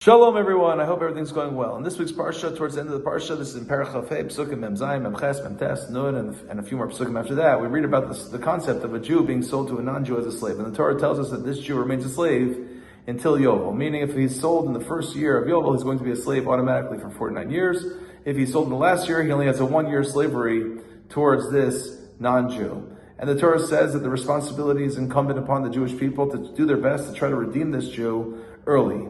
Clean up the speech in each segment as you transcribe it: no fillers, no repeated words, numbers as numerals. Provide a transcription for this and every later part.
Shalom everyone, I hope everything's going well. In this week's Parsha, towards the end of the Parsha, this is in Perek Chafei, Psukim, Mem Zayin, Mem Ches, Mem Tes, Nun, and a few more Psukim after that. We read about the concept of a Jew being sold to a non-Jew as a slave. And the Torah tells us that this Jew remains a slave until Yovel, meaning if he's sold in the first year of Yovel, he's going to be a slave automatically for 49 years. If he's sold in the last year, he only has a 1-year slavery towards this non-Jew. And the Torah says that the responsibility is incumbent upon the Jewish people to do their best to try to redeem this Jew early.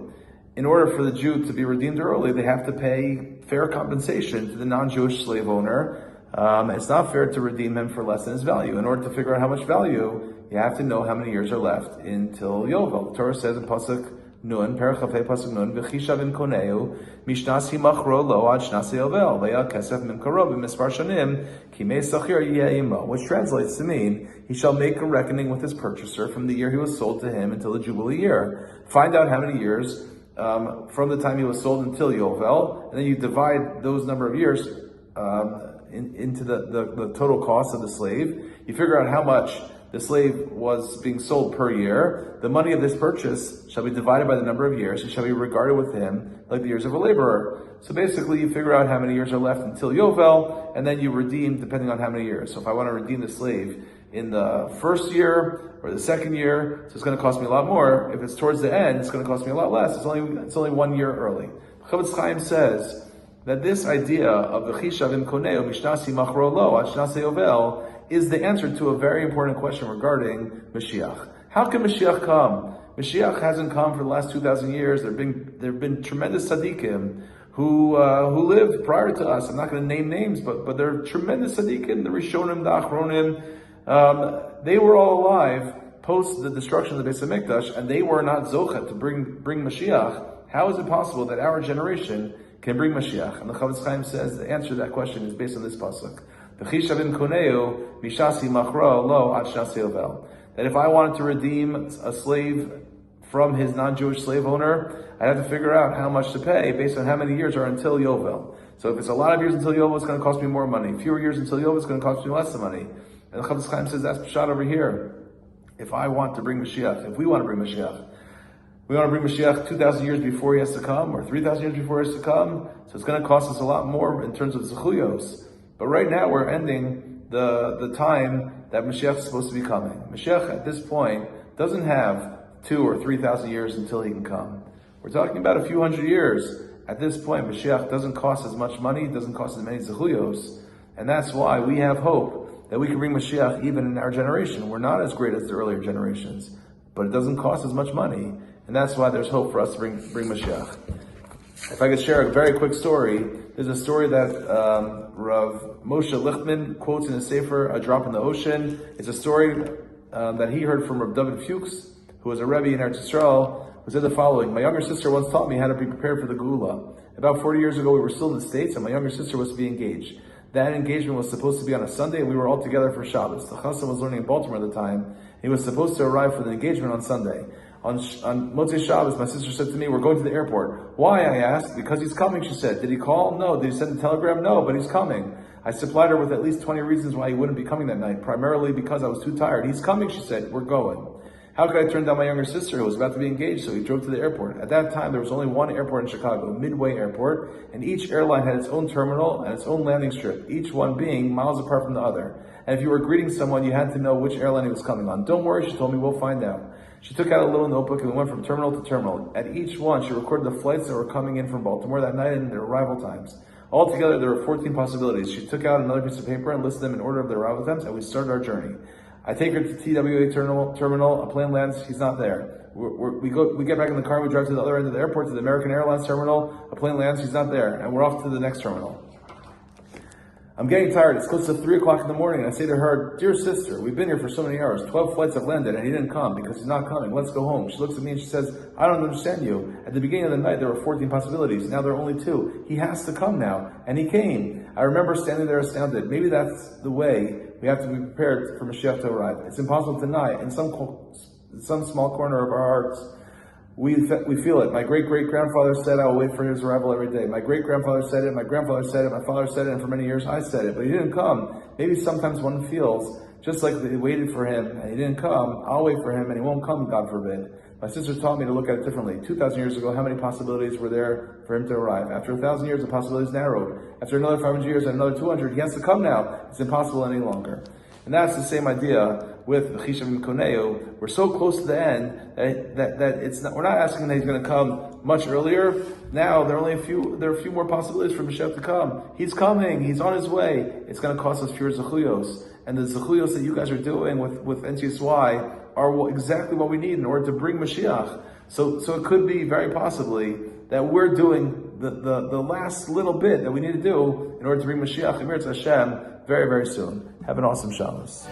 In order for the Jew to be redeemed early, they have to pay fair compensation to the non-Jewish slave owner. It's not fair to redeem him for less than his value. In order to figure out how much value, you have to know how many years are left until Yovel. The Torah says in Pasuk Nun, Perek Chafei Pasuk Nun, V'chishav in koneu, mishnas himachro lo ad shnas Yovel, le'al kesef mimkaro b'mispar shanim, kimei sachir yeh imo, which translates to mean, he shall make a reckoning with his purchaser from the year he was sold to him until the Jubilee year. Find out how many years from the time he was sold until Yovel, and then you divide those number of years into the total cost of the slave. You figure out how much the slave was being sold per year. The money of this purchase shall be divided by the number of years. It shall be regarded with him like the years of a laborer. So basically, you figure out how many years are left until Yovel, and then you redeem depending on how many years. So if I want to redeem the slave in the first year or the second year, so it's going to cost me a lot more. If it's towards the end, it's going to cost me a lot less. It's only 1 year early. Chavetz Chaim says that this idea of the Chishav in Koneu Mishnasi Machro Lo Ad Shnasei Yovel is the answer to a very important question regarding Mashiach. How can Mashiach come? Mashiach hasn't come for the last 2,000 years. There have been tremendous tzaddikim who lived prior to us. I'm not going to name names, but they're tremendous tzaddikim, the Rishonim, the Achronim. They were all alive post the destruction of the Beis HaMikdash, and they were not zochet to bring Mashiach. How is it possible that our generation can bring Mashiach? And the Chavetz Chaim says the answer to that question is based on this pasuk: "V'chishav in koneu mishasi machro lo ad shnas Yovel." That if I wanted to redeem a slave from his non-Jewish slave owner, I have to figure out how much to pay based on how many years are until Yovel. So if it's a lot of years until Yovel, it's going to cost me more money. Fewer years until Yovel, it's going to cost me less money. And the Chavetz Chaim says that's pshat over here. If I want to bring Mashiach, if we want to bring Mashiach, we want to bring Mashiach 2,000 years before he has to come, or 3,000 years before he has to come, so it's going to cost us a lot more in terms of zechuyos. But right now we're ending the time that Mashiach is supposed to be coming. Mashiach at this point doesn't have 2,000 or 3,000 years until he can come. We're talking about a few hundred years. At this point, Mashiach doesn't cost as much money, doesn't cost as many zechuyos, and that's why we have hope that we can bring Mashiach even in our generation. We're not as great as the earlier generations, but it doesn't cost as much money, and that's why there's hope for us to bring Mashiach. If I could share a very quick story, there's a story that Rav Moshe Lichtman quotes in his Sefer, A Drop in the Ocean. It's a story that he heard from Rav David Fuchs, who was a Rabbi in Eretz Yisrael, who said the following: "My younger sister once taught me how to be prepared for the Geula. About 40 years ago, we were still in the States, and my younger sister was to be engaged. That engagement was supposed to be on a Sunday, and we were all together for Shabbos. The chassan was learning in Baltimore at the time. He was supposed to arrive for the engagement on Sunday. On Motzei Shabbos, my sister said to me, 'We're going to the airport.' 'Why?' I asked. 'Because he's coming,' she said. 'Did he call?' 'No.' 'Did he send a telegram?' 'No, but he's coming.' I supplied her with at least 20 reasons why he wouldn't be coming that night, primarily because I was too tired. 'He's coming,' she said. 'We're going.' How could I turn down my younger sister who was about to be engaged?" So he drove to the airport. At that time, there was only one airport in Chicago, Midway Airport, and each airline had its own terminal and its own landing strip, each one being miles apart from the other. And if you were greeting someone, you had to know which airline he was coming on. 'Don't worry,' she told me, 'we'll find out.' She took out a little notebook and we went from terminal to terminal. At each one, she recorded the flights that were coming in from Baltimore that night and their arrival times. Altogether, there were 14 possibilities. She took out another piece of paper and listed them in order of their arrival times, and we started our journey. I take her to TWA terminal, a plane lands, he's not there. We get back in the car, we drive to the other end of the airport, to the American Airlines terminal, a plane lands, he's not there, and we're off to the next terminal. I'm getting tired, it's close to 3 o'clock in the morning, and I say to her, 'Dear sister, we've been here for so many hours, 12 flights have landed, and he didn't come because he's not coming, let's go home.' She looks at me and she says, 'I don't understand you. At the beginning of the night, there were 14 possibilities, now there are only 2. He has to come now.' And he came. I remember standing there astounded. Maybe that's the way we have to be prepared for Mashiach to arrive. It's impossible to deny. In some small corner of our hearts, we feel it. My great-great-grandfather said, 'I will wait for his arrival every day.' My great-grandfather said it, my grandfather said it, my father said it, and for many years I said it. But he didn't come. Maybe sometimes one feels, just like they waited for him and he didn't come, I'll wait for him and he won't come, God forbid. My sister taught me to look at it differently. 2,000 years ago, how many possibilities were there for him to arrive? After 1,000 years, the possibilities narrowed. After another 500 years and another 200, he has to come now. It's impossible any longer. And that's the same idea with the Chishav Koneo. We're so close to the end that it's not, we're not asking that he's going to come much earlier. Now there are a few more possibilities for Mashiach to come. He's coming. He's on his way. It's going to cost us fewer zechuyos. And the zechuyos that you guys are doing with NTSY are exactly what we need in order to bring Mashiach. So it could be very possibly that we're doing the last little bit that we need to do in order to bring Mashiach Emir Hashem very, very soon. Have an awesome Shabbos.